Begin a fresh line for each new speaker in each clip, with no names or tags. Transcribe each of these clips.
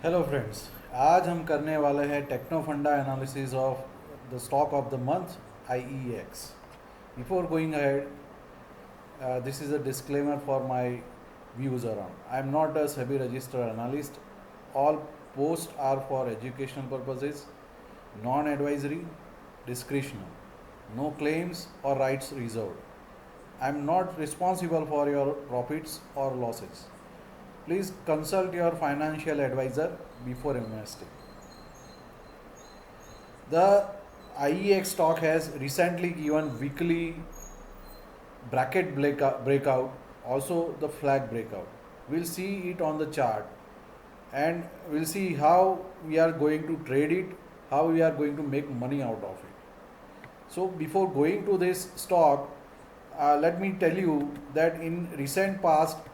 Hello friends. आज हम करने वाले हैं टेक्नो फंडा analysis of the stock of the month IEX। Before going ahead, this is a disclaimer for my views around. I am not a SEBI registered analyst. All posts are for educational purposes, non-advisory, discretional. No claims or rights reserved. I am not responsible for your profits or losses. Please consult your financial advisor before investing. The IEX stock has recently given weekly bracket breakout, also the flag breakout. We'll see it on the chart and we'll see how we are going to trade it, how we are going to make money out of it. So before going to this stock, let me tell you that in recent past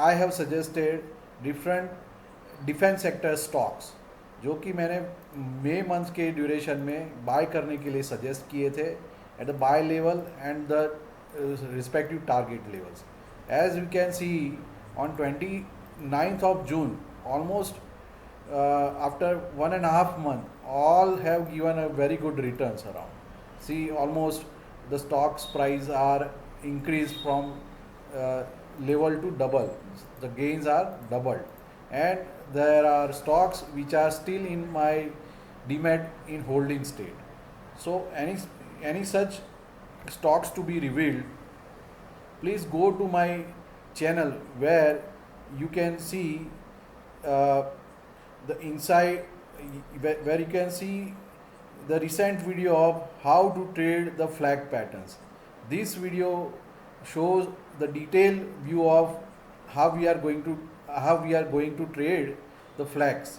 I have suggested different defence sector stocks जो कि मैंने मई month के duration में buy करने के लिए suggest किए थे at the buy level and the respective target levels. As you can see on 29th of June, almost after 1.5 months, all have given a very good returns around. See, almost the stocks price are increased from level to double. The gains are doubled, and there are stocks which are still in my demat in holding state. So any such stocks to be revealed, please go to my channel where you can see uh, the inside, where you can see the recent video of how to trade the flag patterns. This video shows the detailed view of how we are going to trade the flags.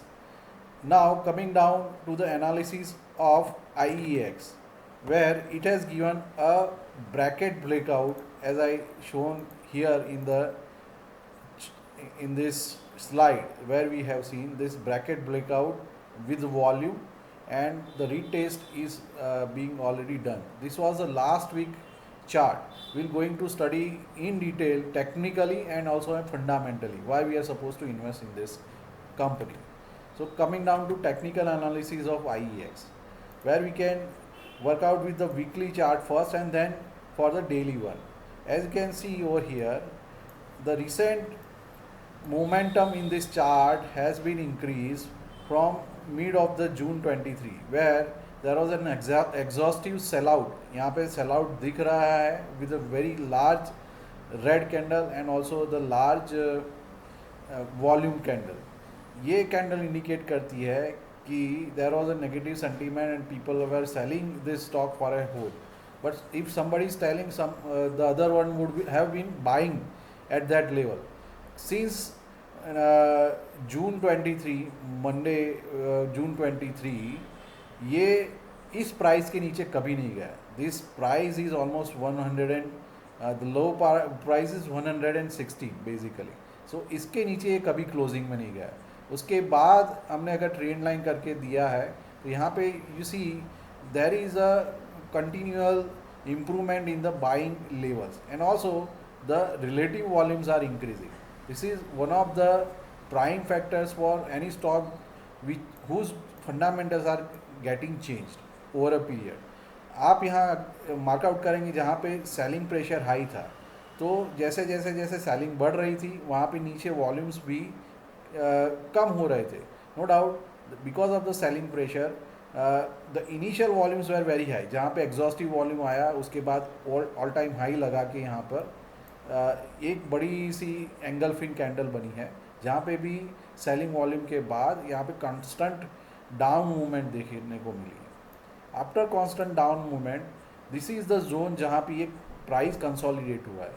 Now coming down to the analysis of IEX, where it has given a bracket breakout as I shown here in this slide, where we have seen this bracket breakout with volume, and the retest is being already done. This was the last week chart. We're going to study in detail technically and also fundamentally why we are supposed to invest in this company. So coming down to technical analysis of IEX, where we can work out with the weekly chart first and then for the daily one. As you can see over here, the recent momentum in this chart has been increased from mid of the June 23, where there was an exhaustive sellout. यहाँ पे sellout दिख रहा है with a very large red candle and also the large volume candle. ये candle indicate करती है कि there was a negative sentiment and people were selling this stock for a whole, but if somebody is telling some the other one would have been buying at that level since June 23, Monday June 23, ये इस price के नीचे कभी नहीं गया. This price is almost 100 and the low price is 160 basically. So इसके नीचे ये कभी क्लोजिंग में नहीं गया. उसके बाद हमने अगर ट्रेंड लाइन करके दिया है तो यहाँ पे you see there is a continual improvement in the buying levels and also the relative volumes are increasing. This is one of the prime factors for any stock which whose fundamentals are getting changed over a period. आप यहाँ मार्कआउट करेंगे जहाँ पे selling pressure high था, तो जैसे जैसे जैसे सेलिंग बढ़ रही थी वहाँ पे नीचे वॉल्यूम्स भी कम हो रहे थे. No doubt because of the selling pressure the initial volumes were very high. जहाँ पे एग्जॉस्टिव वॉल्यूम आया उसके बाद ऑल टाइम हाई लगा के यहाँ पर एक बड़ी सी एंगल्फिंग कैंडल बनी है, जहाँ पे भी सेलिंग वॉल्यूम के बाद यहाँ पे कांस्टेंट डाउन मूवमेंट देखने को मिली. After constant down movement, this is the zone जहाँ पे ये प्राइस कंसोलिडेट हुआ है.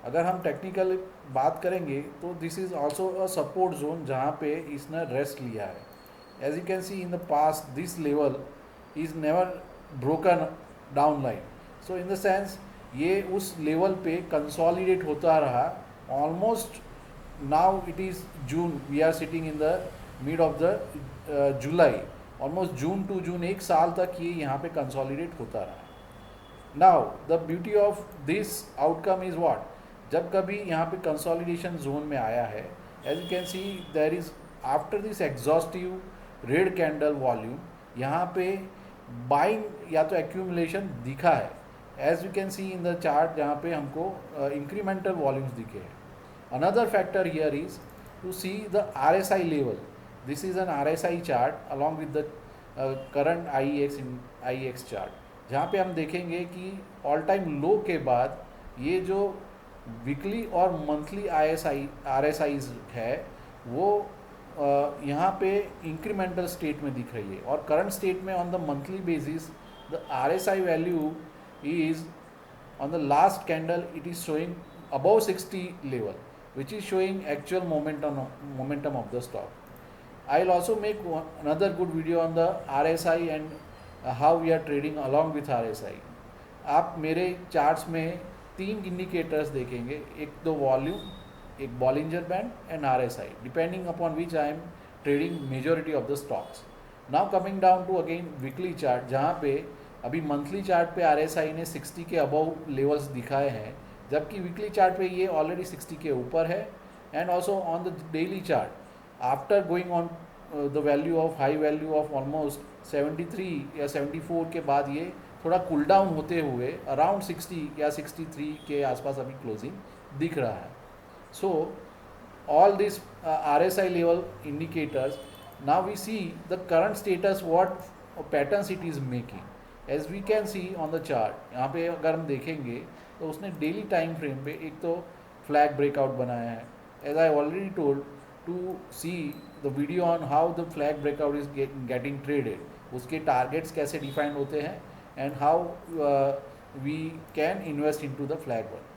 अगर हम टेक्निकल बात करेंगे तो this is also a support zone जहाँ पे इसने रेस्ट लिया है. As you can see in the past this level is never broken down line. So in the sense ये उस लेवल पे कंसोलिडेट होता रहा almost. Now it is June, we are sitting in the mid of the July. Almost June to June, एक साल तक ये यहाँ पे कंसोलिडेट होता रहा. Now the beauty of this outcome is what, जब कभी यहाँ पे कंसोलिडेशन जोन में आया है, as you can see there is after this exhaustive red candle volume यहाँ पे बाइंग या तो एक्यूमुलेशन दिखा है, as you can see in the chart जहाँ पे हमको इंक्रीमेंटल वॉल्यूम्स दिखे हैं. Another factor here is to see the RSI level. This is an RSI chart along with the current IEX chart, जहाँ पे हम देखेंगे कि ऑल टाइम लो के बाद ये जो वीकली और मंथली RSIs है वो यहाँ पे इंक्रीमेंटल स्टेट में दिख रही है. और करंट स्टेट में on the monthly basis the RSI value is on the last candle it is showing above 60 level, which is showing actual momentum of the stock. I'll also make another good video on the RSI and how we are trading along with RSI. आप मेरे charts में 3 indicators देखेंगे, एक तो volume, एक Bollinger band and RSI, depending upon which I am trading majority of the stocks. Now coming down to again weekly chart, जहाँ पे अभी मंथली चार्ट पे RSI ने 60 के अबव लेवल्स दिखाए हैं, जबकि वीकली चार्ट पे ये ऑलरेडी 60 के ऊपर है. And also on the daily chart after going on the value of high value of almost 73 या 74 के बाद ये थोड़ा कूल डाउन होते हुए अराउंड 60 या 63 के आसपास अभी क्लोजिंग दिख रहा है. So all this RSI level indicators, now we see the current status what patterns it is making. As we can see on the chart, यहाँ पे अगर हम देखेंगे तो उसने डेली टाइम फ्रेम पे एक तो फ्लैग ब्रेकआउट बनाया है. As I already told to see the video on how the flag breakout is getting traded, उसके टारगेट्स कैसे डिफाइंड होते हैं and how we can invest into the flag one.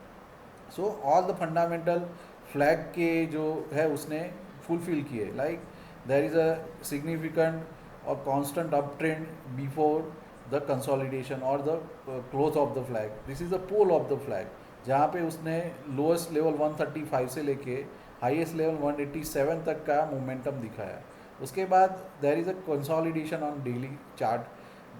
So all the fundamental flag के जो है उसने fulfil किए. Like there is a significant और constant up trend before the consolidation और the close of the flag. This is the pole of the flag, जहाँ पे उसने लोएस्ट लेवल 135 से लेके हाईएस्ट लेवल 187 तक का मोमेंटम दिखाया. उसके बाद there is a consolidation on daily chart,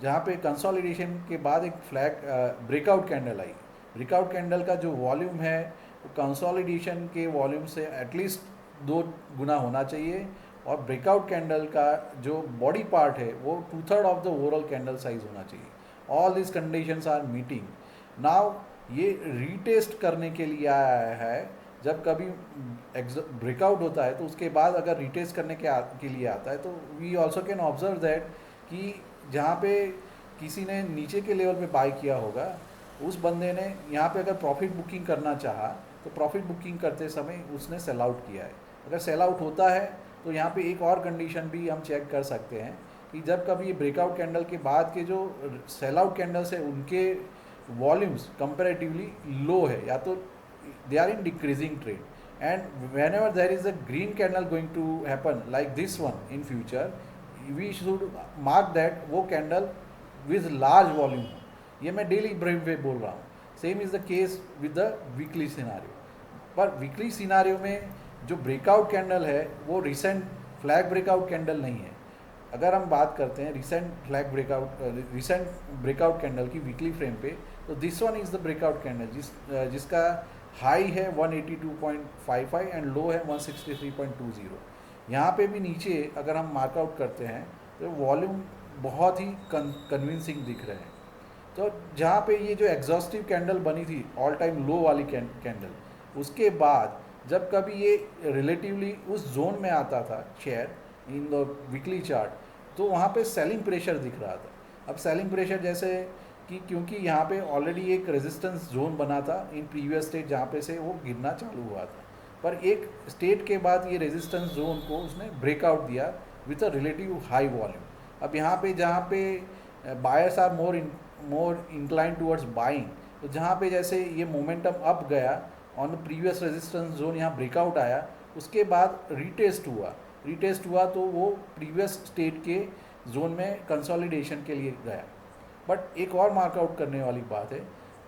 जहाँ पे कंसोलिडेशन के बाद एक फ्लैग ब्रेकआउट कैंडल आई. ब्रेकआउट कैंडल का जो वॉल्यूम है वो कंसोलिडेशन के वॉल्यूम से एटलीस्ट 2 गुना होना चाहिए, और ब्रेकआउट कैंडल का जो बॉडी पार्ट है वो 2/3 of the overall candle size होना चाहिए. All this conditions are meeting. Now ये रीटेस्ट करने के लिए आया है. जब कभी ब्रेकआउट होता है तो उसके बाद अगर रीटेस्ट करने के लिए आता है तो we also can observe that कि जहाँ पे किसी ने नीचे के लेवल पे बाय किया होगा, उस बंदे ने यहाँ पे अगर प्रॉफिट बुकिंग करना चाहा तो प्रॉफिट बुकिंग करते समय उसने सेल आउट किया है. अगर सेल आउट होता है तो यहाँ पे एक और कंडीशन भी हम चेक कर सकते हैं कि जब कभी ये ब्रेकआउट कैंडल के बाद के जो सेल आउट कैंडल्स है उनके वॉल्यूम्स कंपैरेटिवली लो है, या तो they are in decreasing trend. And whenever there is a green candle going to happen like this one in future, we should mark that वो कैंडल विद लार्ज वॉल्यूम. ये मैं daily ब्रेम पे बोल रहा हूँ. Same is the case with the weekly scenario. पर weekly scenario में जो ब्रेकआउट कैंडल है वो रिसेंट फ्लैग ब्रेकआउट कैंडल नहीं है. अगर हम बात करते हैं रिसेंट ब्रेकआउट कैंडल की वीकली फ्रेम पे, तो this one is the breakout candle जिसका हाई है 182.55 एंड लो है 163.20. यहाँ पे भी नीचे अगर हम मार्कआउट करते हैं तो वॉल्यूम बहुत ही कन्विंसिंग दिख रहे हैं. तो जहाँ पे ये जो एग्जॉस्टिव कैंडल बनी थी ऑल टाइम लो वाली कैंडल, उसके बाद जब कभी ये रिलेटिवली उस जोन में आता था share in the weekly chart, तो वहाँ पे सेलिंग प्रेशर दिख रहा था. अब सेलिंग प्रेशर जैसे कि क्योंकि यहाँ पे ऑलरेडी एक रेजिस्टेंस जोन बना था इन प्रीवियस स्टेट जहाँ पे से वो गिरना चालू हुआ था, पर एक स्टेट के बाद ये रेजिस्टेंस जोन को उसने ब्रेकआउट दिया with a relative high volume. अब यहाँ पे जहाँ पे buyers are more incline towards buying, तो जहाँ पे जैसे ये मोमेंटम अप गया on the previous resistance zone, यहाँ ब्रेकआउट आया, उसके बाद रीटेस्ट हुआ तो वो प्रीवियस स्टेट के जोन में कंसोलिडेशन के लिए गया. बट एक और मार्कआउट करने वाली बात है,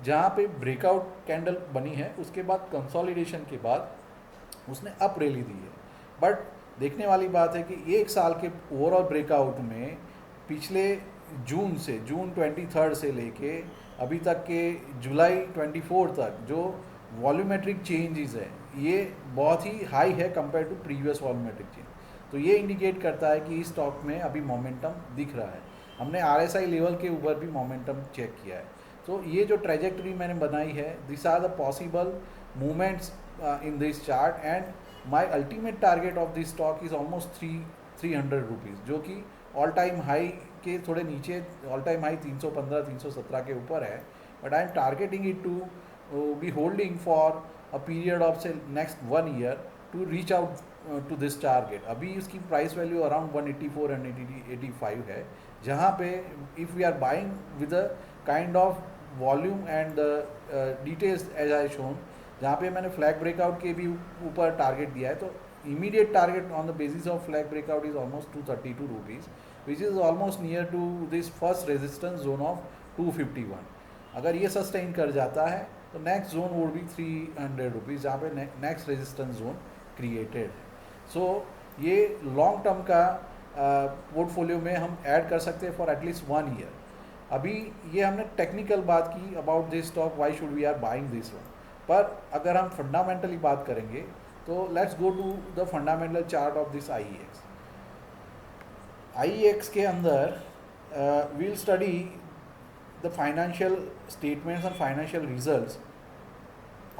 जहाँ पे ब्रेकआउट कैंडल बनी है उसके बाद कंसोलिडेशन के बाद उसने अप रैली दी है. बट देखने वाली बात है कि एक साल के ओवरऑल ब्रेकआउट में पिछले जून 23 से लेके अभी तक के जुलाई 24 तक जो वॉल्यूमेट्रिक चेंजेस है ये बहुत ही हाई है compare to previous volumetric change. तो ये इंडिकेट करता है कि इस स्टॉक में अभी मोमेंटम दिख रहा है। हमने RSI लेवल के ऊपर भी मोमेंटम चेक किया है। तो ये जो ट्रेजेक्टरी मैंने बनाई है, this are the possible movements in this chart, and my ultimate target of this stock is almost 300 rupees, जो कि ऑल टाइम हाई के थोड़े नीचे, ऑल टाइम हाई 315 317 के ऊपर है, but I am targeting it to be holding for a period of से next 1 year to reach out to this target. अभी इसकी प्राइस वैल्यू अराउंड 184 एंड 85 है, जहाँ पे if we are buying with a kind of volume and the details as I shown, जहाँ पे मैंने flag breakout के भी ऊपर टारगेट दिया है, तो immediate target on the basis of flag breakout is almost 232 rupees, which is almost near to this first resistance zone of 251. अगर ये सस्टेन कर जाता है तो next zone would be 300 rupees, जहाँ पे नेक्स्ट रेजिस्टेंस जोन क्रिएटेड है। सो ये लॉन्ग टर्म का पोर्टफोलियो में हम ऐड कर सकते हैं फॉर एटलीस्ट 1 ईयर। अभी ये हमने टेक्निकल बात की about this stock, why should we are buying this one, पर अगर हम फंडामेंटली बात करेंगे तो let's go to the fundamental chart of this IEX। IEX के अंदर we'll study the financial statements and financial results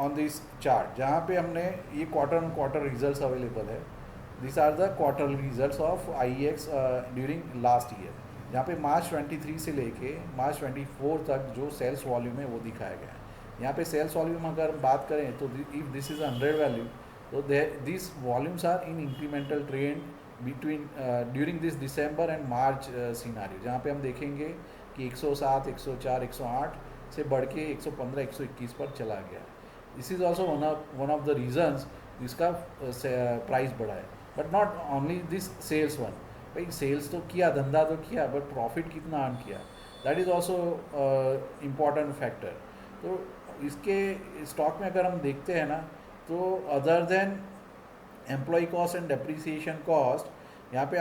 on this chart, जहाँ पे हमने ये quarter on quarter results available है। This are the quarterly results of IEX during last year, जहाँ पे मार्च 23 से लेके मार्च 24 तक जो सेल्स वॉल्यूम है वो दिखाया गया है। यहाँ पे सेल्स वॉल्यूम अगर बात करें तो if this is 100 value, so these volumes are in incremental trend between during this December and March scenario, जहाँ पे हम देखेंगे कि 107, 104, 108 से बढ़ के 115, 121 पर चला गया। This is also one of the reasons जिसका प्राइस बढ़ा है, but not only this sales one. भाई सेल्स तो किया, धंधा तो किया, बट प्रॉफिट कितना अर्न किया, that is also important factor. तो इसके स्टॉक में अगर हम देखते हैं ना, तो other than employ cost and depreciation cost, यहाँ पे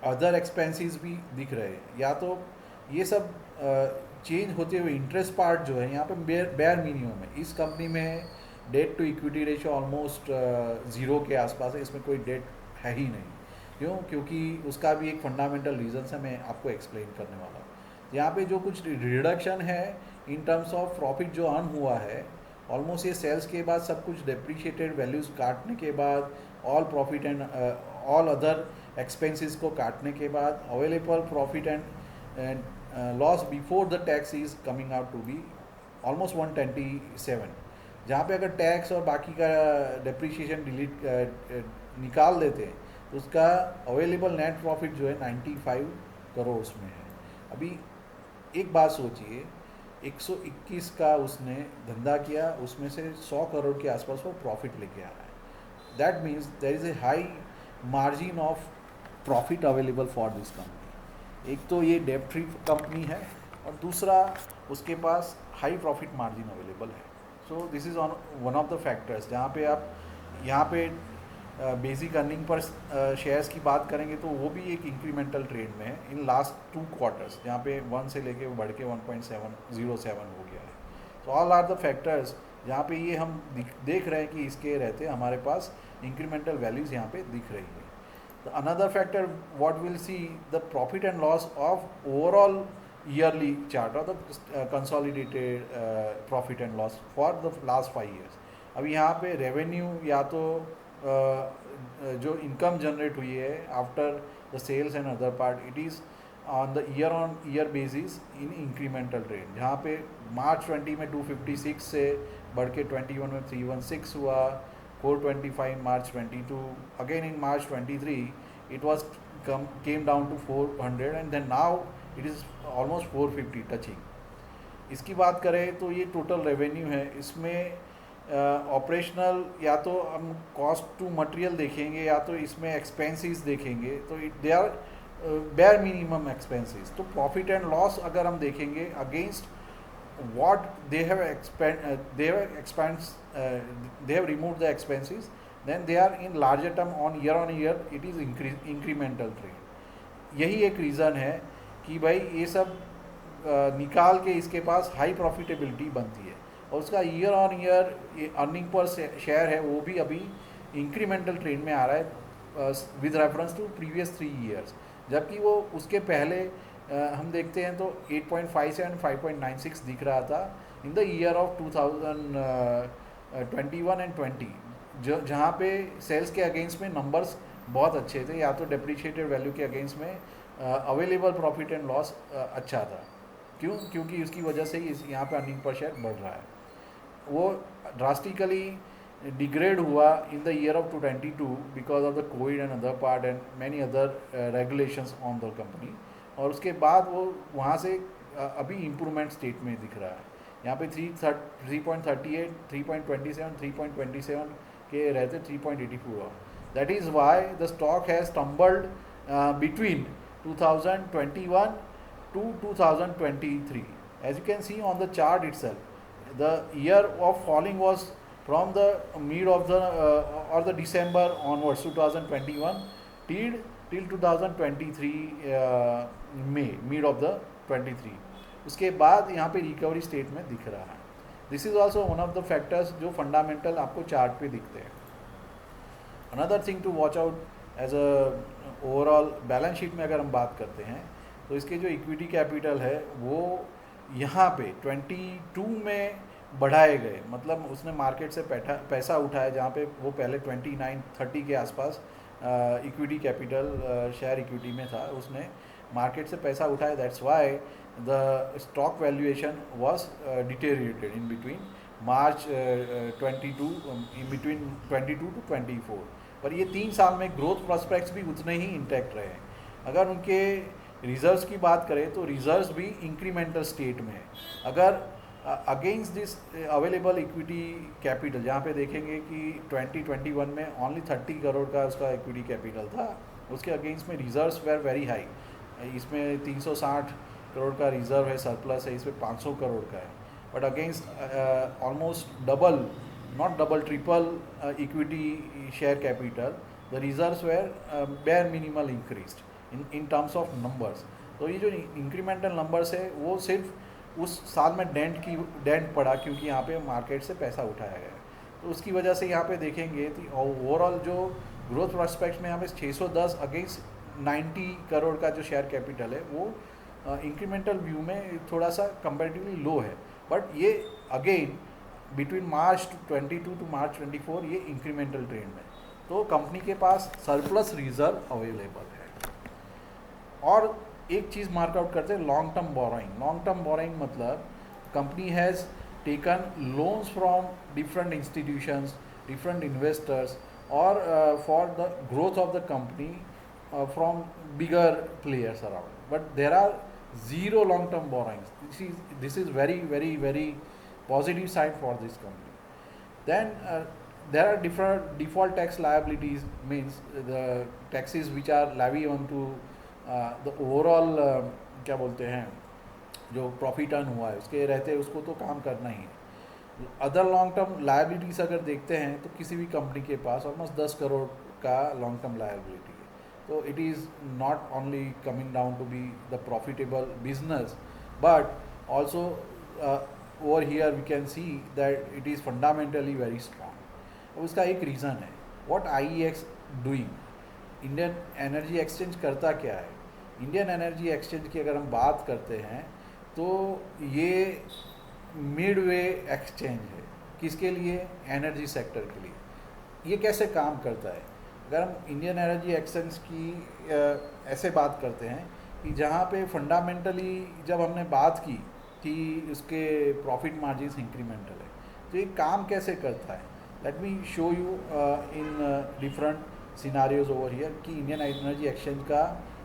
अदर एक्सपेंसेस भी दिख रहे हैं। या तो ये सब चेंज होते हुए इंटरेस्ट पार्ट जो है यहाँ पे बेयर मिनिमम है। इस कंपनी में debt to equity ratio almost 0 के आसपास है, इसमें कोई डेट है ही नहीं। क्यों? क्योंकि उसका भी एक फंडामेंटल रीज़न है, मैं आपको एक्सप्लेन करने वाला हूँ। यहाँ पे जो कुछ रिडक्शन है इन टर्म्स ऑफ प्रॉफिट जो अर्न हुआ है, ऑलमोस्ट ये सेल्स के बाद सब कुछ डेप्रिशिएटेड वैल्यूज़ काटने के बाद, all profit and all other expenses को काटने के बाद, available profit and loss before the tax is coming out to be almost 127, जहाँ पे अगर टैक्स और बाकी का डेप्रिशिएशन निकाल देते हैं तो उसका अवेलेबल नेट प्रॉफिट जो है 95 करोड़ में है। अभी एक बात सोचिए, 121 का उसने धंधा किया, उसमें से 100 करोड़ के आसपास वो प्रॉफिट लेके आ रहा है। That means there is a high margin of profit available for this company. एक तो ये डेब्ट फ्री कंपनी है, और दूसरा उसके पास हाई प्रॉफिट मार्जिन अवेलेबल है। So this is one of the factors जहाँ पे आप यहाँ पे बेसिक अर्निंग पर शेयर्स की बात करेंगे तो वो भी एक इंक्रीमेंटल ट्रेंड में है इन लास्ट 2 क्वार्टर्स, जहाँ पे 1 से लेके बढ़ के 1.707 हो गया है। So all are the factors जहाँ पे ये हम देख रहे हैं कि इसके रहते हमारे पास इंक्रीमेंटल वैल्यूज़ यहाँ पे दिख रही है। तो another factor what will see the profit and loss of overall yearly chart और the consolidated profit and loss for the last 5 years. अब यहाँ पे रेवेन्यू या तो जो इनकम जनरेट हुई है after the sales and other part, it is on the year basis in incremental trend, जहाँ पे मार्च 20 में 256 से बढ़ के 21 में 316 हुआ, 425 March 22, again in March 23 it was came down to 400 and then now it is almost 450 touching. इसकी बात करें तो ये टोटल रेवेन्यू है, इसमें ऑपरेशनल या तो हम कॉस्ट टू मटेरियल देखेंगे या तो इसमें एक्सपेंसेस देखेंगे, तो they are bare minimum expenses. तो प्रॉफिट एंड लॉस अगर हम देखेंगे against what they have remove the expenses, then they are in larger term on year it is incremental trend. यही एक रीज़न है कि भाई ये सब निकाल के इसके पास हाई प्रॉफिटेबिलिटी बनती है, और उसका year on year earning per share है वो भी अभी इंक्रीमेंटल ट्रेंड में आ रहा है। With reference to previous 3 years, जबकि वो उसके पहले हम देखते हैं तो 8.57 5.96 दिख रहा था in the year of 2021 and 20, जहाँ पे सेल्स के अगेंस्ट में नंबर्स बहुत अच्छे थे, या तो डेप्रिशिएटेड वैल्यू के अगेंस्ट में अवेलेबल प्रॉफिट एंड लॉस अच्छा था। क्यों? क्योंकि उसकी वजह से ही यहाँ पे अर्निंग पर शेयर बढ़ रहा है। वो ड्रास्टिकली डिग्रेड हुआ in the year of 2022 because of the Covid and other part and many other regulations on the company, और उसके बाद वो वहाँ से अभी इम्प्रूवमेंट स्टेट में दिख रहा है। यहाँ पे 3.38 3.27 3.27 के रहते 3.84, that is why the stock has tumbled between 2021 to 2023. As you can see on the chart itself, the year of falling was from the mid of the or the December onwards 2021 till 2023 May, mid of the 23. उसके बाद यहाँ पे recovery state में दिख रहा है। This is also one of the factors जो fundamental आपको चार्ट पे दिखते हैं। Another thing to watch out as a overall balance sheet में अगर हम बात करते हैं तो इसके जो इक्विटी कैपिटल है वो यहाँ पे 22 में बढ़ाए गए, मतलब उसने मार्केट से पैसा उठाया, जहाँ पे वो पहले 29-30 के आसपास इक्विटी कैपिटल शेयर इक्विटी में था, उसने मार्केट से पैसा उठाया। That's why the stock valuation was deteriorated in between March 22 in between 22 to 24। पर ये 3 साल में ग्रोथ प्रॉस्पेक्ट्स भी उतने ही इंटैक्ट रहे। अगर उनके रिजर्व्स की बात करें तो रिजर्व्स भी इंक्रीमेंटल स्टेट में है। अगर against this available equity capital, जहाँ पे देखेंगे कि 2021 में ओनली 30 करोड़ का उसका इक्विटी कैपिटल था, उसके अगेंस्ट में रिजर्व्स वेर वेरी हाई। इसमें 360 करोड़ का रिजर्व है, सरप्लस है, इसमें 500 करोड़ का है। But against almost double, not double, triple equity share capital, the reserves were bare minimal increased in terms of numbers. तो ये जो इंक्रीमेंटल नंबर्स है वो सिर्फ उस साल में डेंट पड़ा क्योंकि यहाँ पे मार्केट से पैसा उठाया गया। तो उसकी वजह से यहाँ पे देखेंगे कि ओवरऑल जो ग्रोथ प्रोस्पेक्ट्स में यहाँ पे 610 अगेंस्ट 90 करोड़ का जो शेयर कैपिटल है वो इंक्रीमेंटल व्यू में थोड़ा सा कंपेरेटिवली लो है। बट ये अगेन बिटवीन मार्च 22 टू मार्च 24 ये इंक्रीमेंटल ट्रेंड में, तो कंपनी के पास सरप्लस रिजर्व अवेलेबल है। और एक चीज़ मार्कआउट करते हैं, long term borrowing. Long term borrowing मतलब company has taken loans from different institutions, different investors, और for the growth of the company from bigger players around, but there are zero long term borrowings. This is very very very positive side for this company. Then there are different default tax liabilities, means the taxes which are levy onto the overall क्या बोलते हैं, जो profit earn हुआ है उसके रहते उसको तो काम करना ही है। अदर लॉन्ग टर्म लायबिलिटीज़ अगर देखते हैं तो किसी भी कंपनी के पास ऑलमोस्ट 10 करोड़ का लॉन्ग टर्म लायबिलिटी है। तो it is not only coming down to be the profitable business, but also over here we can see that it is fundamentally very strong. और उसका एक रीज़न है, what IEX doing, Indian energy exchange करता क्या है। Indian energy exchange की अगर हम बात करते हैं तो ये मिडवे एक्सचेंज है। किसके लिए? एनर्जी सेक्टर के लिए। ये कैसे काम करता है? अगर हम इंडियन एनर्जी एक्सचेंज की ऐसे बात करते हैं कि जहाँ पे फंडामेंटली जब हमने बात की कि उसके प्रॉफिट मार्जिन्स इंक्रीमेंटल है, तो ये काम कैसे करता है, let me show you in different scenarios over here कि इंडियन एनर्जी एक्सचेंज का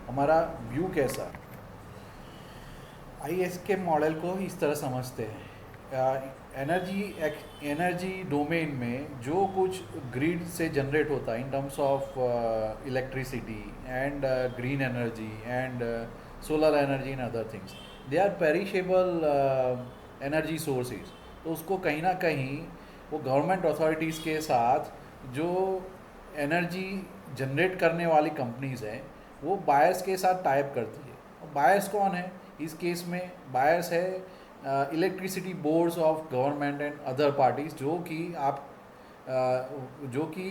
हमारा व्यू कैसा। आइए इसके मॉडल को इस तरह समझते हैं। एनर्जी डोमेन में जो कुछ ग्रिड से जनरेट होता है in terms of electricity and green energy and solar energy and other things, they are perishable energy sources. तो उसको कहीं ना कहीं वो गवर्नमेंट अथॉरिटीज़ के साथ जो एनर्जी जनरेट करने वाली कंपनीज़ हैं वो बायर्स के साथ टाइप करती है। और बायर्स कौन है? इस केस में बायर्स है electricity boards of government and other parties, जो कि आप जो कि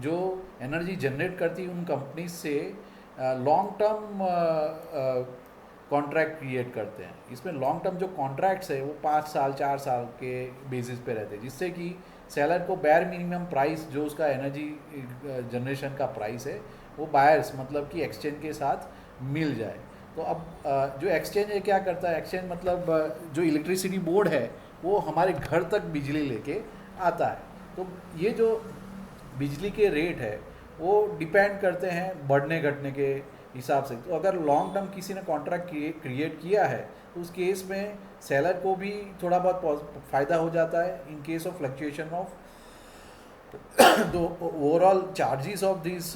जो एनर्जी जनरेट करती उन कंपनीज से लॉन्ग टर्म कॉन्ट्रैक्ट क्रिएट करते हैं। इसमें लॉन्ग टर्म जो कॉन्ट्रैक्ट्स है वो 5 साल 4 साल के बेसिस पे रहते हैं, जिससे कि सेलर को बैर मिनिमम प्राइस जो उसका एनर्जी जनरेशन का प्राइस है वो बायर्स मतलब कि एक्सचेंज के साथ मिल जाए। तो अब जो एक्सचेंज है क्या करता है, एक्सचेंज मतलब जो इलेक्ट्रिसिटी बोर्ड है वो हमारे घर तक बिजली लेके आता है। तो ये जो बिजली के रेट है वो डिपेंड करते हैं बढ़ने घटने के हिसाब से। तो अगर लॉन्ग टर्म किसी ने कॉन्ट्रैक्ट क्रिएट किया है तो उस केस में सेलर को भी थोड़ा बहुत फ़ायदा हो जाता है in case of fluctuation of the overall charges of these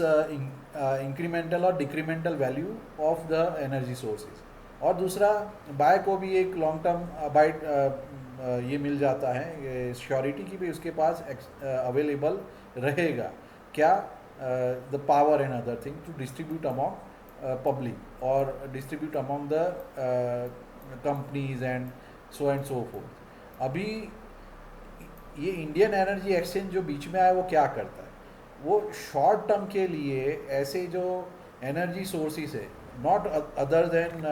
incremental और decremental value of the energy sources. और दूसरा बाय को भी एक लॉन्ग टर्म बाइट ये मिल जाता है, ये श्योरिटी की भी उसके पास अवेलेबल रहेगा क्या, the power and other thing to distribute among public और distribute among the companies and so forth. अभी ये इंडियन एनर्जी एक्सचेंज जो बीच में आया वो क्या करता है, वो शॉर्ट टर्म के लिए ऐसे जो एनर्जी सोर्सेज है not other than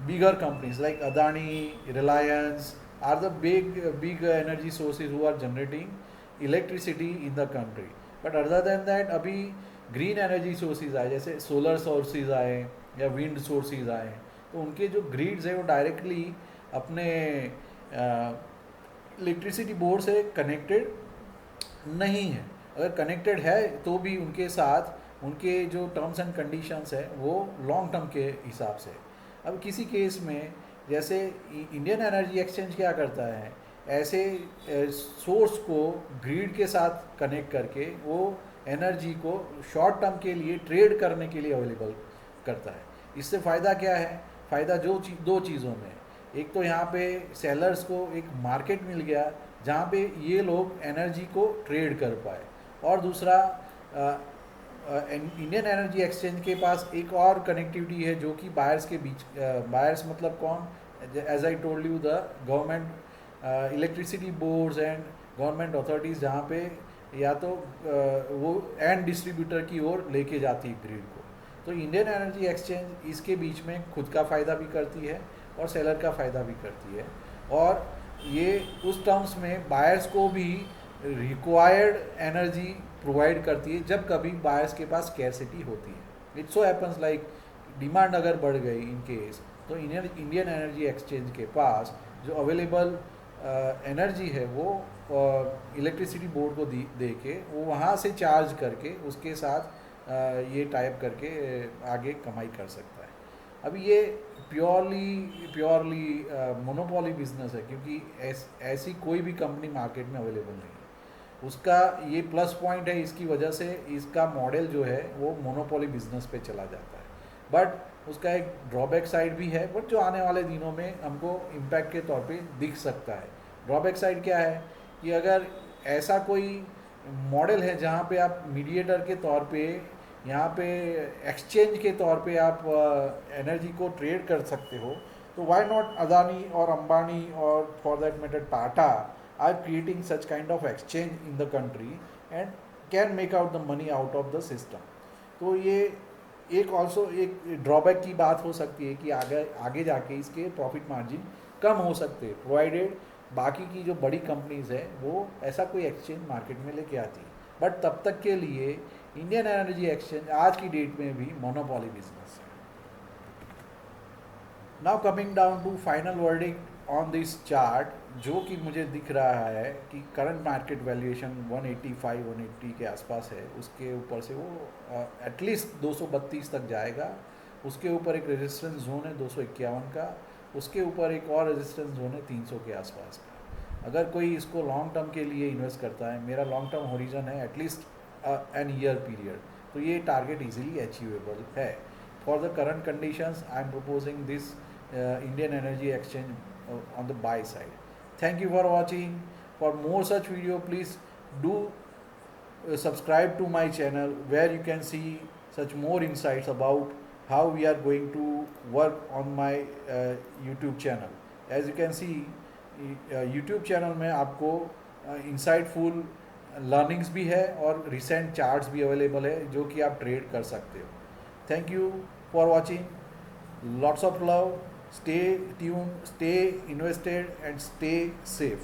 bigger companies like Adani, Reliance are the big energy sources who are generating electricity in the country. But other than that अभी ग्रीन एनर्जी सोर्सेज आए, जैसे सोलर सोर्सेज आए या विंड सोर्सेज आए, तो उनके जो ग्रिड्स है वो डायरेक्टली अपने इलेक्ट्रिसिटी बोर्ड से कनेक्टेड नहीं है। अगर कनेक्टेड है तो भी उनके साथ उनके जो टर्म्स एंड कंडीशंस है वो लॉन्ग टर्म के हिसाब से। अब किसी केस में जैसे इंडियन एनर्जी एक्सचेंज क्या करता है, ऐसे सोर्स को ग्रिड के साथ कनेक्ट करके वो एनर्जी को शॉर्ट टर्म के लिए ट्रेड करने के लिए अवेलेबल करता है। इससे फ़ायदा क्या है, फ़ायदा दो चीज़ों में। एक तो यहाँ पे सेलर्स को एक मार्केट मिल गया जहाँ पे ये लोग एनर्जी को ट्रेड कर पाए, और दूसरा इंडियन एनर्जी एक्सचेंज के पास एक और कनेक्टिविटी है जो कि बायर्स के बीच, बायर्स मतलब कौन, as I told you the government electricity boards and government authorities, जहाँ पे या तो वो एंड डिस्ट्रीब्यूटर की ओर लेके जाती है ग्रिड को। तो इंडियन एनर्जी एक्सचेंज इसके बीच में खुद का फ़ायदा भी करती है और सेलर का फ़ायदा भी करती है, और ये उस टर्म्स में बायर्स को भी रिक्वायर्ड एनर्जी प्रोवाइड करती है जब कभी बायर्स के पास स्कैरसिटी होती है। It so happens like demand अगर बढ़ गई इन केस, तो इंडियन एनर्जी एक्सचेंज के पास जो अवेलेबल एनर्जी है वो इलेक्ट्रिसिटी बोर्ड को दे के वो वहाँ से चार्ज करके उसके साथ ये टाइप करके आगे कमाई कर सकता है। अभी ये प्योरली मोनोपोली बिजनेस है, क्योंकि ऐसी कोई भी कंपनी मार्केट में अवेलेबल नहीं है। उसका ये प्लस पॉइंट है, इसकी वजह से इसका मॉडल जो है वो मोनोपोली बिजनेस पे चला जाता है। बट उसका एक ड्रॉबैक साइड भी है, बट जो आने वाले दिनों में हमको इम्पैक्ट के तौर पे दिख सकता है। ड्रॉबैक साइड क्या है कि अगर ऐसा कोई मॉडल है जहाँ पे आप मीडिएटर के तौर पे, यहाँ पे एक्सचेंज के तौर पे आप एनर्जी को ट्रेड कर सकते हो, तो व्हाई नॉट अदानी और अंबानी और for that matter Tata are creating such kind of exchange in the country and can make out the money out of the system. तो ये एक ऑल्सो एक ड्रॉबैक की बात हो सकती है कि आगे जाके इसके प्रॉफिट मार्जिन कम हो सकते हैं, प्रोवाइडेड बाकी की जो बड़ी कंपनीज है वो ऐसा कोई एक्सचेंज मार्केट में लेके आती है। बट तब तक के लिए इंडियन एनर्जी एक्सचेंज आज की डेट में भी मोनोपोली बिजनेस है। Now coming down to final verdict on this chart, जो कि मुझे दिख रहा है कि करंट मार्केट वैल्यूएशन 185-180 के आसपास है, उसके ऊपर से वो एटलीस्ट 232 तक जाएगा। उसके ऊपर एक रेजिस्टेंस जोन है 251 का, उसके ऊपर एक और रेजिस्टेंस जोन है 300 के आसपास का। अगर कोई इसको लॉन्ग टर्म के लिए इन्वेस्ट करता है, मेरा लॉन्ग टर्म होरिजन है एटलीस्ट एन ईयर पीरियड, तो ये टारगेट इजीली अचीवेबल है। For the current conditions I am proposing this Indian energy exchange on the buy side. Thank you for watching. For more such video, please do subscribe to my channel, where you can see such more insights about how we are going to work on my YouTube channel. As you can see, YouTube channel में आपको insightful learnings भी है और recent charts भी available है जो कि आप ट्रेड कर सकते हो. Thank you for watching. Lots of love. Stay tune, stay invested and stay safe.